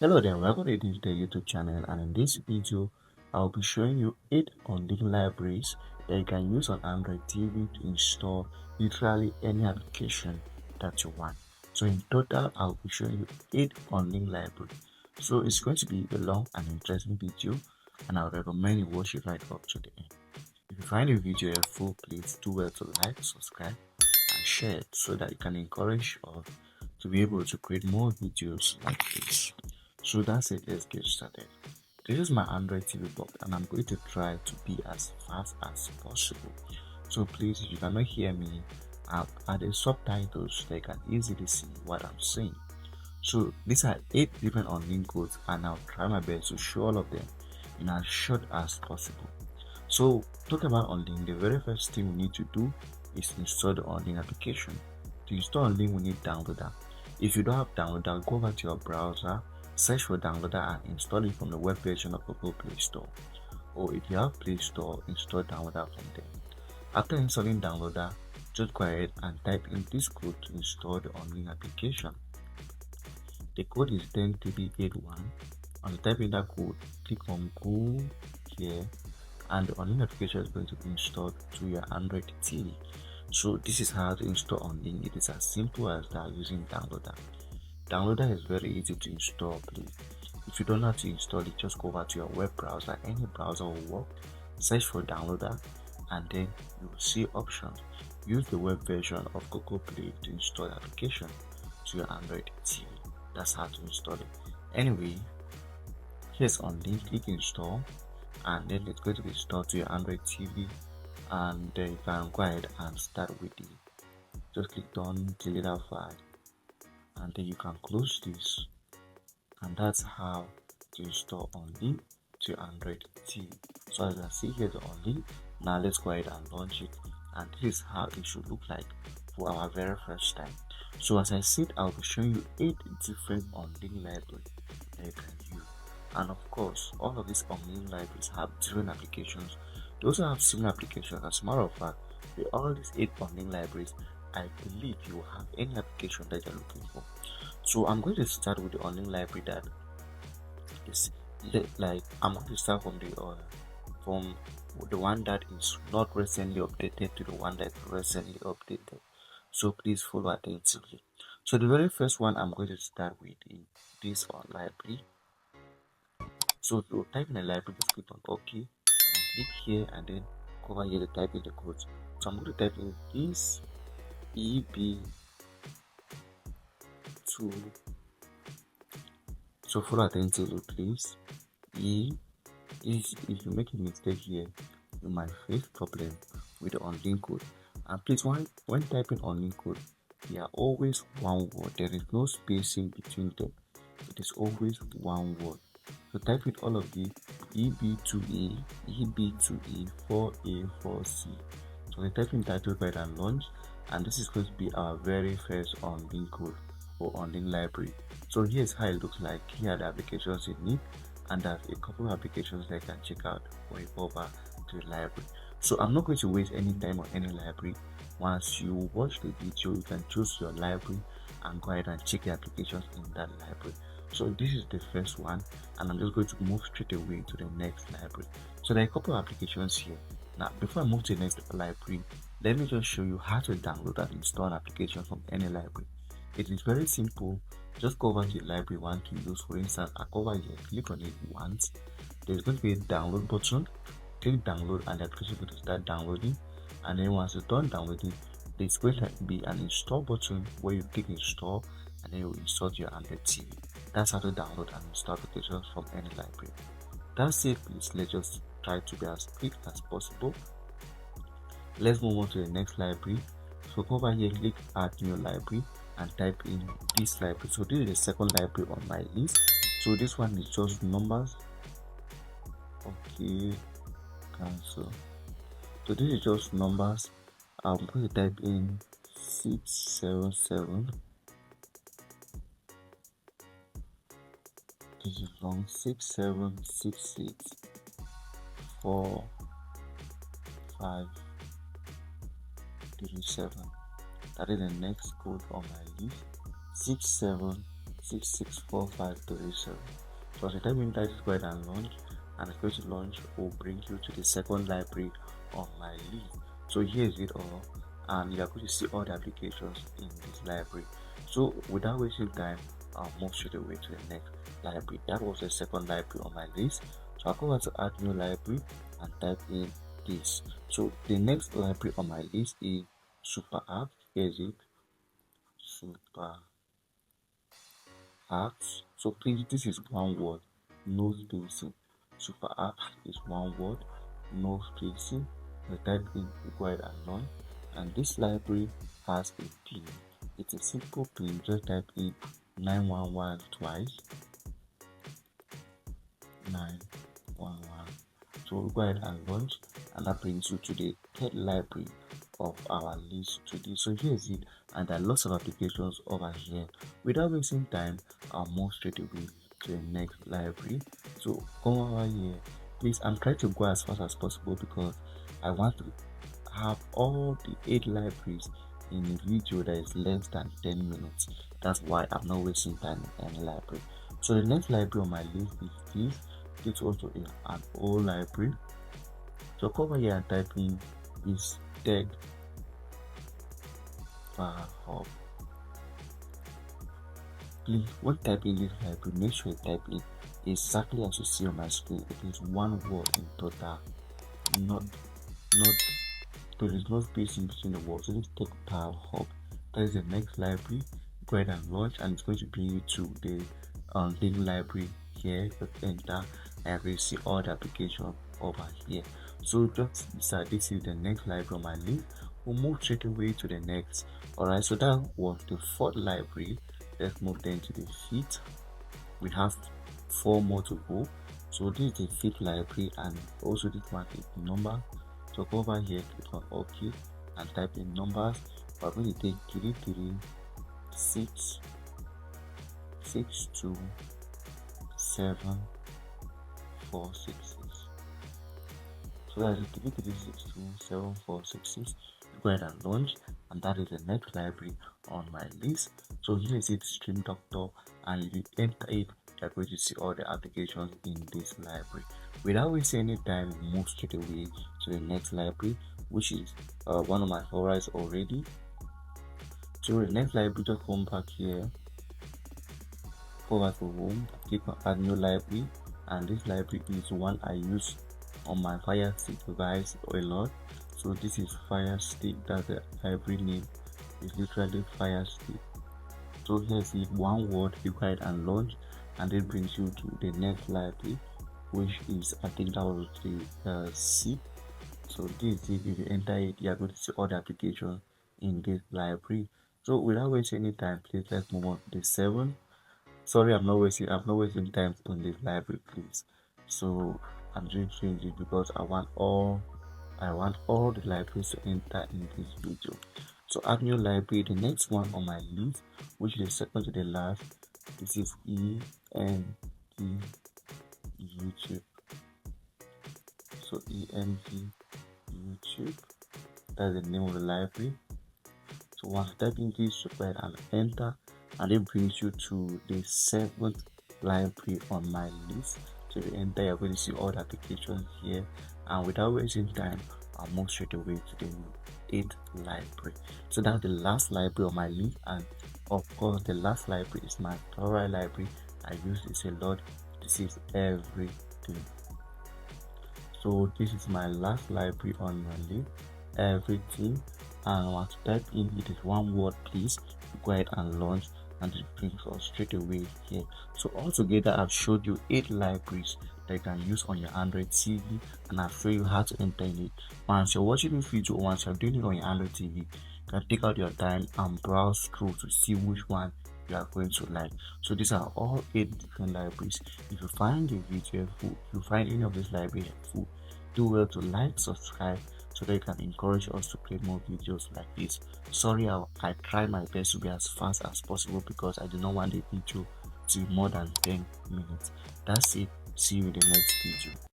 Hello there, welcome to the YouTube channel, and in this video I'll be showing you 8 Unlinked libraries that you can use on Android TV to install literally any application that you want. So in total I'll be showing you 8 Unlinked libraries. So it's going to be a long and interesting video, and I would recommend you watch it right up to the end. If you find the video helpful, please do well to like, subscribe and share it so that you can encourage us to be able to create more videos like this. So that's it, let's get started. This is my Android TV box and I'm going to try to be as fast as possible. So please, if you cannot hear me, I've added subtitles so you can easily see what I'm saying. So these are 8 different unlinked codes and I'll try my best to show all of them in as short as possible. So talk about Unlinked, the very first thing we need to do is install the Unlinked application. To install Unlinked, we need Downloader. If you don't have Downloader, go over to your browser, search for Downloader and install it from the web version of Google Play Store. Or if you have Play Store, install Downloader from there. After installing Downloader, just go ahead and type in this code to install the Unlinked application. The code is 10381. And to type in that code, click on Go here, and the Unlinked application is going to be installed to your Android TV. So this is how to install Unlinked. It is as simple as that using Downloader. Downloader is very easy to install, please. If you don't know how to install it, just go over to your web browser. Any browser will work. Search for Downloader and then you will see options. Use the web version of Google Play to install the application to your Android TV. That's how to install it. Anyway, here's Unlinked. Click install and then it's going to be installed to your Android TV, and then you can go ahead and start with it. Just click on delete that file and then you can close this, and that's how to install Unlinked to your Android TV. So as I see here, the Unlinked. Now let's go ahead and launch it, and this is how it should look like for our very first time. So as I said, I'll be showing you 8 different Unlinked libraries that you can use. And of course, all of these Unlinked libraries have different applications. They also have similar applications. As a matter of fact, with all these 8 Unlinked libraries, I believe you will have any application that you're looking for. So I'm going to start with the Unlinked library that is like I'm going to start from the one that is not recently updated to the one that is recently updated. So please follow attentively. So the very first one I'm going to start with is this one library. So to type in a library, just click on OK and click here and then go over here to type in the code. So I'm going to type in this EB2. So follow attentively, please. If you make a mistake here, you might face problem with the Unlinked code. And please, when typing Unlinked code, they are always one word. There is no spacing between them. It is always one word. So type in all of the EB2A, EB2A, 4A, 4C. So we type in title, right, and launch, and this is going to be our very first Unlinked code or Unlinked library. So here's how it looks like. Here are the applications you need, and there's a couple of applications that you can check out when you go over to the library. So I'm not going to waste any time on any library. Once you watch the video, you can choose your library and go ahead and check the applications in that library. So this is the first one, and I'm just going to move straight away to the next library. So there are a couple of applications here. Now before I move to the next library, let me just show you how to download and install an application from any library. It is very simple. Just go over to the library you want to use. For instance, I go over here, click on it once. There's going to be a download button. Click download and the application will start downloading, and then once it's done downloading, there's going to be an install button where you click install and then you install your Android TV. That's how to download and install applications from any library. That's it, please. Let's just try to be as quick as possible. Let's move on to the next library. So go over here, click add new library and type in this library. So this is the second library on my list. So this one is just numbers. Okay, cancel. So this is just numbers. I'm going to type in 677. This is long 6766 4 5 3 7. That is the next code on my list. 6766 664,537. So as the type in that, is go ahead and launch, and it's going to launch will bring you to the second library on my list. So here is it all, and you are going to see all the applications in this library. So without wasting time, I'll move straight away to the next library. That was the second library on my list. So I'll go over to add new library and type in this. So the next library on my list is super app. Here is it, super apps. So please, this is one word, no spacing. Super apps is one word, no spacing. I type in required and none, and this library has a pin. It's a simple pin. Just type in 911 twice, 911. So go ahead and launch, and that brings you to the third library of our list today. So here's it, and there are lots of applications over here. Without wasting time, I'll move straight away to the next library. So come over here, please. I'm trying to go as fast as possible because I want to have all the 8 libraries in a video that is less than 10 minutes. That's why I'm not wasting time in any library. So the next library on my list is this. It's also an old library. So come over here and type in this tech hub. Please, when typing this library, make sure you type in exactly as you see on my screen. It is one word in total, not there is no space in between the words. So this tech power hub, that is the next library. Go ahead and launch, and it's going to bring you to the Unlinked library here. Just enter and we see all the applications over here. So just decide this is the next library on my list. We'll move straight away to the next. Alright, so that was the fourth library. Let's move then to the fifth. We have 4 more to go. So this is the fifth library, and also this one is number. So go over here, click on OK and type in numbers. We're going to take 336627466. So that is 336627466. Go ahead and launch, and that is the next library on my list. So here is it, Stream Doctor, and if you enter it, you're going to see all the applications in this library. Without wasting any time, move straight away to the next library, which is one of my favorites already. So the next library, just come back here, go back to home, click on add new library, and this library is one I use on my Fire Stick device a lot. So this is Fire Stick, that's the library name, is literally Fire Stick. So here's it, one word, required and launch, and it brings you to the next library, which is, I think that was the C. So this is it. If you enter it, you are going to see all the applications in this library. So without wasting any time, please let's move on to the 7. Sorry, I'm not wasting time on this library, please. So I'm just changing it because I want all the libraries to enter in this video. So add new library, the next one on my list, which is the second to the last. This is ENG YouTube. So ENG YouTube, that's the name of the library. So once you type in this, you go ahead and enter, and it brings you to the 7th library on my list. So if you enter, you're going to see all the applications here, and without wasting time, I'll move straight away to the 8th library. So that's the last library on my list, and of course the last library is my favorite library. I use this a lot. This is everything. So this is my last library on my list, everything. And once you type in, it is one word, please. Go ahead and launch, and it brings us straight away here. So altogether, I've showed you 8 libraries that you can use on your Android TV, and I've shown you how to enter in it. Once you're watching this video, once you're doing it on your Android TV, you can take out your time and browse through to see which one you are going to like. So these are all 8 different libraries. If you find the video helpful, if you find any of this library helpful, do well to like, subscribe, so that you can encourage us to create more videos like this. Sorry, I try my best to be as fast as possible because I do not want the video to be more than 10 minutes. That's it. See you in the next video.